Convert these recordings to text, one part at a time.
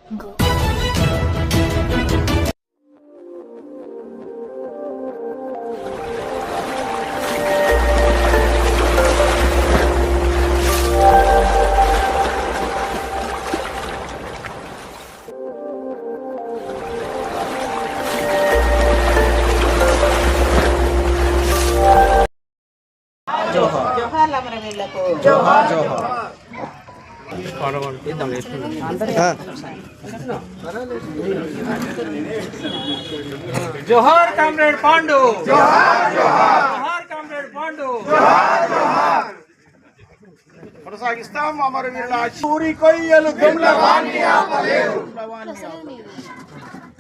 జోహార్ అమరవీరులకు జోహార్ జోహార్. జోహార్ కామ్రేడ్ పాండు, జోహార్ జోహార్ కామ్రేడ్ పాండు, జోహార్ జోహార్. కొనసాగిస్తాం అమరవీరుల ఊరి కొయ్యలు దుమ్లవాణి ఆపలేరు.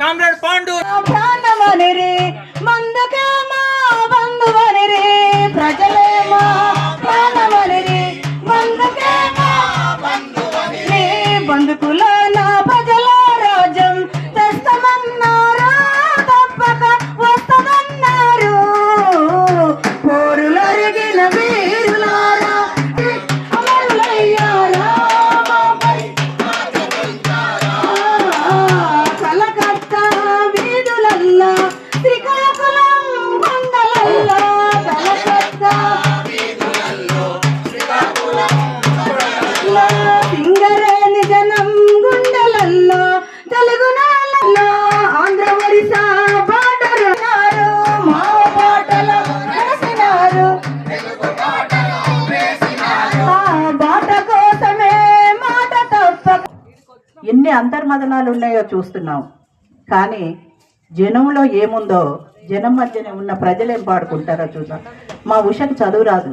కామ్రేడ్ పాండు ప్రాణమనిరి మందుకే మా బంధువనిరి ప్రజలే మా ప్రాణమనిరి మందుకే మా బంధువనిరి బంధుకుల నా ప్రజల రాజ్యం తెస్తమన్నారు తప్పక వస్తమన్నారు పోరులరిగిన వీరులారా అమరులయ్యారా కలకత్తా వీధులల్లో శ్రీకాకుళం కొండలల్లో కలకత్తా వీధులల్లో శ్రీకాకుళం కొండలల్లో సింగరేణి జనం గుండెలల్లో తెలుగు నేలల్లో ఆంధ్ర ఒరిస్సా బార్డర్ మా బాటలో వేసినారు బాట కోసమే మాట తప్పక. ఎన్ని అంతర్మదనాలు ఉన్నాయో చూస్తున్నాం, కానీ జనంలో ఏముందో జనం మధ్యనే ఉన్న ప్రజలేం పాడుకుంటారో చూద్దాం. మా ఉషకు చదువు రాదు,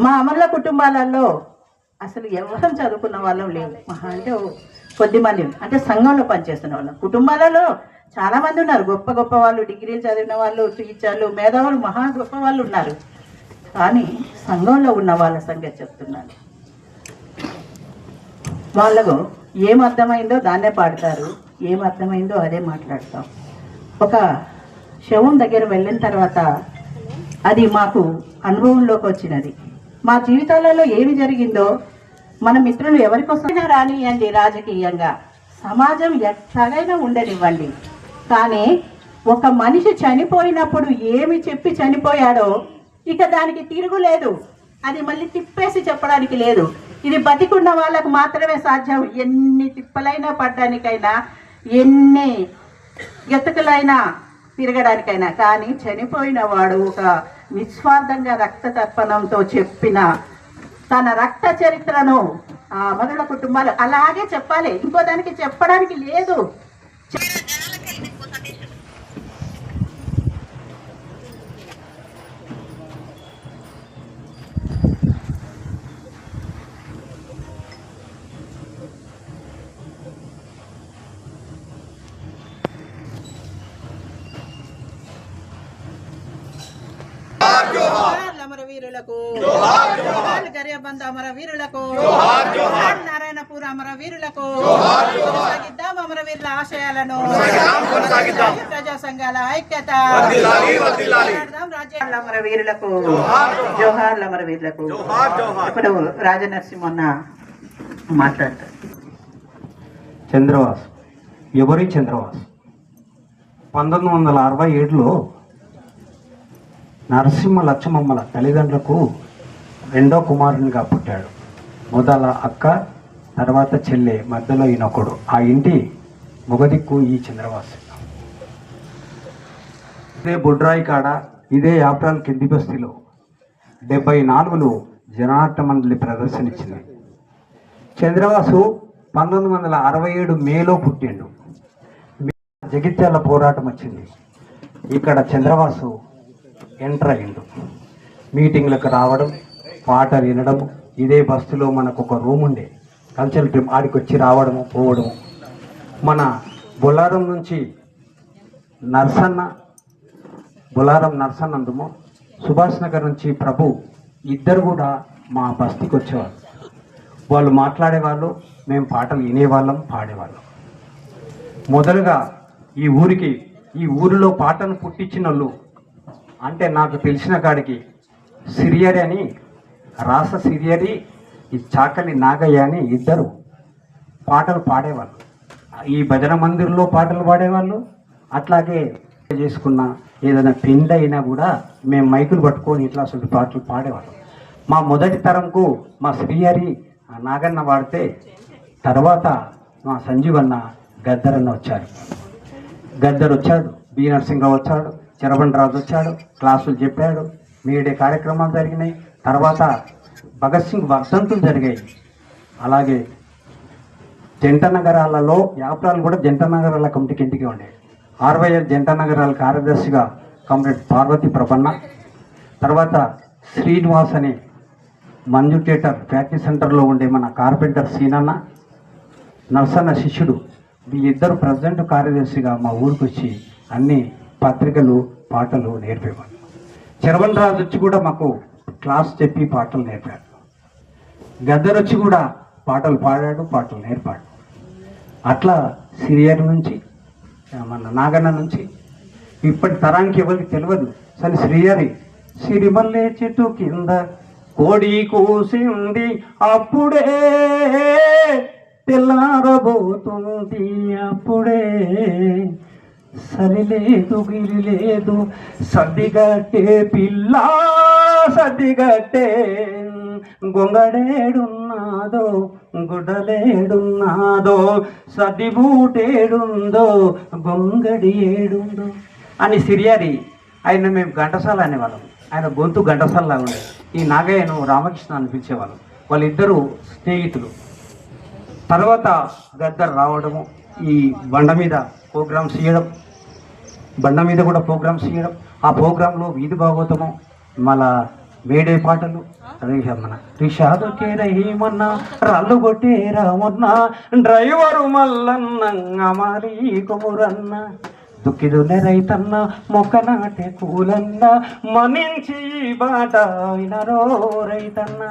మా అమరుల కుటుంబాలలో అసలు ఎవరం చదువుకున్న వాళ్ళం లేవు. మహా అంటే కొద్ది మంది అంటే సంఘంలో పనిచేస్తున్న వాళ్ళం. కుటుంబాలలో చాలా మంది ఉన్నారు, గొప్ప గొప్ప వాళ్ళు, డిగ్రీలు చదివిన వాళ్ళు, టీచర్లు, మేధావులు, మహా గొప్ప వాళ్ళు ఉన్నారు. కానీ సంఘంలో ఉన్న వాళ్ళ సంగతి చెప్తున్నాను. వాళ్ళకు ఏం అర్థమైందో దాన్నే పాడతారు, ఏం అర్థమైందో అదే మాట్లాడతాం. ఒక శవం దగ్గర వెళ్ళిన తర్వాత అది మాకు అనుభవంలోకి వచ్చినది. మా జీవితాలలో ఏమి జరిగిందో మన మిత్రులు ఎవరికోసమైనా రానియండి, రాజకీయంగా సమాజం ఎట్లాగైనా ఉండనివ్వండి, కానీ ఒక మనిషి చనిపోయినప్పుడు ఏమి చెప్పి చనిపోయాడో ఇక దానికి తిరుగులేదు. అది మళ్ళీ తిప్పేసి చెప్పడానికి లేదు. ఇది బతికున్న వాళ్ళకు మాత్రమే సాధ్యం. ఎన్ని తిప్పలైనా పడ్డానికైనా, ఎన్ని గతుకులైనా తిరగడానికైనా. కానీ చనిపోయిన వాడు ఒక నిస్వార్థంగా రక్త తర్పణంతో చెప్పిన తన రక్త చరిత్రను ఆ అమరుల కుటుంబాలు అలాగే చెప్పాలి, ఇంకో దానికి చెప్పడానికి లేదు. అమరవీరులకు జోహార్, గరియబంద అమరవీరులకు జోహార్, నారాయణపూర్ అమరవీరులకు కొనసాగిద్దాం అమరవీరుల ఆశయాలను, ప్రజా సంఘాల ఐక్యత, అమరవీరులకు జోహార్, అమరవీరులకు. ఇప్పుడు రాజనరసింహన్న మాట్లాడతారు. చంద్రవాస్ ఎవరి చంద్రవాస్ 1967లో నరసింహ లక్ష్మమ్మల తల్లిదండ్రులకు రెండో కుమారునిగా పుట్టాడు. మొదల అక్క, తర్వాత చెల్లె, మధ్యలో ఈయనొకడు. ఆ ఇంటి మొగదిక్కు ఈ చంద్రవాస్. ఇదే బుడ్రాయి కాడ, ఇదే యాప్రాల్ కింది బస్తీలో 74లో జనానాట్య మండలి ప్రదర్శనిచ్చింది. చంద్రవాసు 1967 మేలో పుట్టిండు. జగిత్యాల పోరాటం వచ్చింది. ఇక్కడ చంద్రవాసు ఎంటర్ అయ్యిండు. మీటింగ్లకు రావడం, పాటలు వినడం. ఇదే బస్సులో మనకు ఒక రూమ్ ఉండే, కల్చరల్ ట్రిప్, ఆడికి వచ్చి రావడము పోవడము. మన బొల్లారం నుంచి బొల్లారం నర్సన్నందుము, సుభాష్ నగర్ నుంచి ప్రభు ఇద్దరు కూడా మా బస్తీకి వచ్చేవాళ్ళు. వాళ్ళు మాట్లాడేవాళ్ళు, మేము పాటలు వినేవాళ్ళం, పాడేవాళ్ళం. మొదలుగా ఈ ఊరిలో పాటను పుట్టించిన వాళ్ళు అంటే నాకు తెలిసిన కాడికి సిరియరి అని, రాస సిరియరి, ఈ చాకలి నాగయ్య అని ఇద్దరు పాటలు పాడేవాళ్ళు. ఈ భజన మందిర్లో పాటలు పాడేవాళ్ళు. అట్లాగే చేసుకున్న ఏదైనా పెండ్ అయినా కూడా మేము మైకులు పట్టుకొని ఇట్లా అసలు పాటలు పాడేవాళ్ళం. మా మొదటి తరంకు మా శ్రీహరి నాగన్న వాడితే తర్వాత మా సంజీవన్న గద్దరన్న వచ్చారు. గద్దర్ వచ్చాడు, బి నరసింహరావు వచ్చాడు, చెరబండి రాజు వచ్చాడు, క్లాసులు చెప్పాడు, మీడే కార్యక్రమాలు జరిగినాయి. తర్వాత భగత్ సింగ్ వర్ధంతులు జరిగాయి. అలాగే జంట నగరాలలో యాప్రాలు కూడా జంట నగరాల కమిటీకి ఇంటికి ఉండేవి. 65 జంట నగరాల కార్యదర్శిగా కామ్రేడ్ పార్వతి ప్రపన్న, తర్వాత శ్రీనివాస్ అని మంజు థియేటర్ ఫ్యాక్టరీ సెంటర్లో ఉండే మన కార్పెంటర్ సీనన్న, నర్సన్న శిష్యుడు, వీళ్ళిద్దరు ప్రెసిడెంట్ కార్యదర్శిగా మా ఊరికి వచ్చి అన్ని పత్రికలు పాటలు నేర్పేవాళ్ళు. చెరవన్ రాజు వచ్చి కూడా మాకు క్లాస్ చెప్పి పాటలు నేర్పాడు. గద్దర్ వచ్చి కూడా పాటలు పాడాడు, పాటలు నేర్పాడు. అట్లా సిరియర్ నుంచి మన నాగన్న నుంచి ఇప్పటి తరానికి ఎవరికి తెలియదు. సరే శ్రీహరి సిరిమల్లే చెట్టు కింద కోడి కూసింది అప్పుడే తెల్లారబోతుంది అప్పుడే సరిలేదు గిరి లేదు సర్దిగట్టే పిల్ల సర్దిగట్టే గొంగడేడున్నాదో గుడ్డలేడున్నాదో సర్దిబూటేడుందో గొంగడి ఏడుందో అని సిరియారి ఆయన మేము ఘంటసాల అనేవాళ్ళం. ఆయన గొంతు ఘంటసాలలాగా ఉండేది. ఈ నాగయ్యను రామకృష్ణ అని పిలిచేవాళ్ళం. వాళ్ళిద్దరూ స్నేహితులు. తర్వాత గద్దర్ రావడము, ఈ బండ మీద ప్రోగ్రామ్స్ చేయడం, బండ మీద కూడా ప్రోగ్రామ్స్ చేయడం, ఆ ప్రోగ్రాంలో వీధి భాగవతము, మళ్ళా మేడే పాటలు, అదే మన రిషాదుకే రహీమన్నా రాళ్ళు కొట్టే రామన్నా డ్రైవరు మల్లన్న మారీ కొమురన్న దుక్కిదునే రైతన్న మొక్క నాటే కూలన్న మనించి బాట వినరో రైతన్న.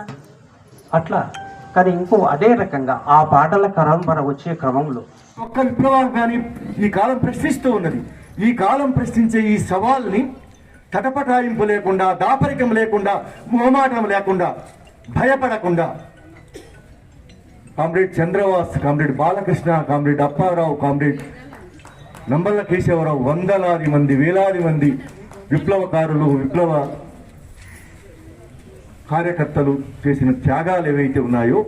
అట్లా కానీ ఇంకో అదే రకంగా ఆ పాటల పరంపర వచ్చే క్రమంలో ఒక్క విప్లవం కానీ ఈ కాలం ప్రశ్నిస్తూ ఉన్నది. ఈ కాలం ప్రశ్నించే ఈ సవాల్ని తటపటాయింపు లేకుండా, దాపరికం లేకుండా, మొహమాటం లేకుండా, భయపడకుండా comrade Chandravas, comrade Balakrishna, comrade Apparao, comrade Namballa Kesavarao, వందలాది మంది, వేలాది మంది విప్లవకారులు, విప్లవ కార్యకర్తలు చేసిన త్యాగాలు ఏవైతే ఉన్నాయో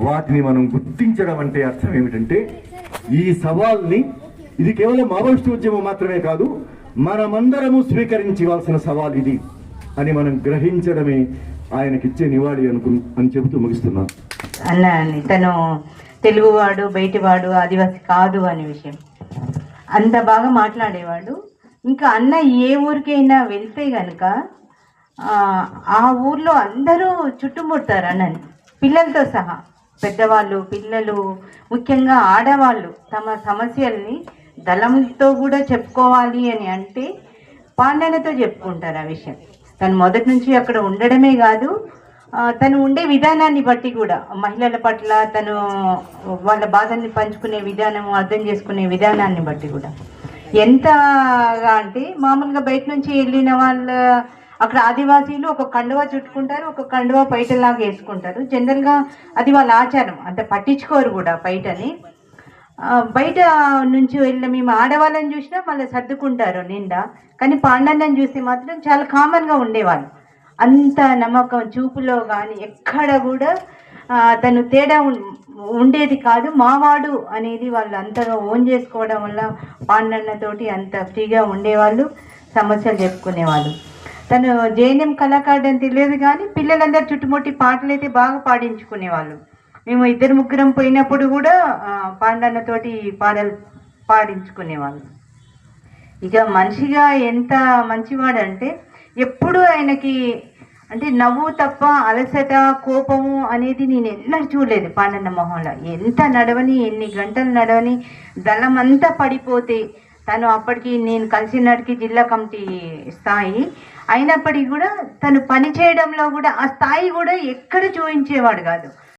వాటిని మనం గుర్తించడం అంటే అర్థం ఏమిటంటే ఈ సవాల్ని, ఇది కేవలం మావోయిస్టు ఉద్యమం మాత్రమే కాదు, మనమందరము స్వీకరించవలసిన సవాల్ ఇది అని మనం గ్రహించడమే ఆయనకిచ్చే నివాళి అని చెబుతూ ముగిస్తున్నాను. అన్న తను తెలుగువాడు, బయటివాడు, ఆదివాసి కాదు అనే విషయం అంత బాగా మాట్లాడేవాడు. ఇంకా అన్న ఏ ఊరికైనా వెళ్తే గనక ఆ ఊర్లో అందరూ చుట్టుముడతారు అన్నని, పిల్లలతో సహా. పెద్దవాళ్ళు, పిల్లలు, ముఖ్యంగా ఆడవాళ్ళు తమ సమస్యల్ని దళములతో కూడా చెప్పుకోవాలి అని అంటే పాండనతో చెప్పుకుంటారు ఆ విషయం. తను మొదటి నుంచి అక్కడ ఉండడమే కాదు, తను ఉండే విధానాన్ని బట్టి కూడా మహిళల పట్ల తను వాళ్ళ బాధల్ని పంచుకునే విధానం, అర్థం చేసుకునే విధానాన్ని బట్టి కూడా ఎంతగా అంటే మామూలుగా బయట నుంచి వెళ్ళిన వాళ్ళ అక్కడ ఆదివాసీలు ఒక కండువా చుట్టుకుంటారు, ఒక కండువా పైటలాగా వేసుకుంటారు. జనరల్గా అది వాళ్ళ ఆచారం, అంత పట్టించుకోరు కూడా పైటని. బయట నుంచి వెళ్ళిన మేము ఆడవాళ్ళని చూసినా మళ్ళీ సర్దుకుంటారు నిండా, కానీ పాండన్నని చూస్తే మాత్రం చాలా కామన్గా ఉండేవాళ్ళు. అంత నమ్మకం చూపులో కానీ ఎక్కడ కూడా తను తేడా ఉండేది కాదు. మావాడు అనేది వాళ్ళు అంతగా ఓన్ చేసుకోవడం వల్ల పాండన్నతోటి అంత ఫ్రీగా ఉండేవాళ్ళు, సమస్యలు చెప్పుకునేవాళ్ళు. తను జేఎన్ఎం కళాకారుడు అని తెలియదు కానీ పిల్లలందరూ చుట్టుముట్టి పాటలు అయితే బాగా పాడించుకునేవాళ్ళు. మేము 2-3 పోయినప్పుడు కూడా పాండన్నతోటి పాటలు పాడించుకునేవాళ్ళు. ఇక మనిషిగా ఎంత మంచివాడంటే ఎప్పుడు ఆయనకి అంటే నవ్వు తప్ప అలసట, కోపము అనేది నేను ఎన్నడూ చూడలేదు పాండన్న మొహంలో. ఎంత నడవని, ఎన్ని గంటలు నడవని, దళం అంతా పడిపోతే తను అప్పటికి నేను కలిసినటికి జిల్లా కమిటీ స్థాయి అయినప్పటికీ కూడా తను పని చేయడంలో కూడా ఆ స్థాయి కూడా ఎక్కడ చూపించేవాడు కాదు.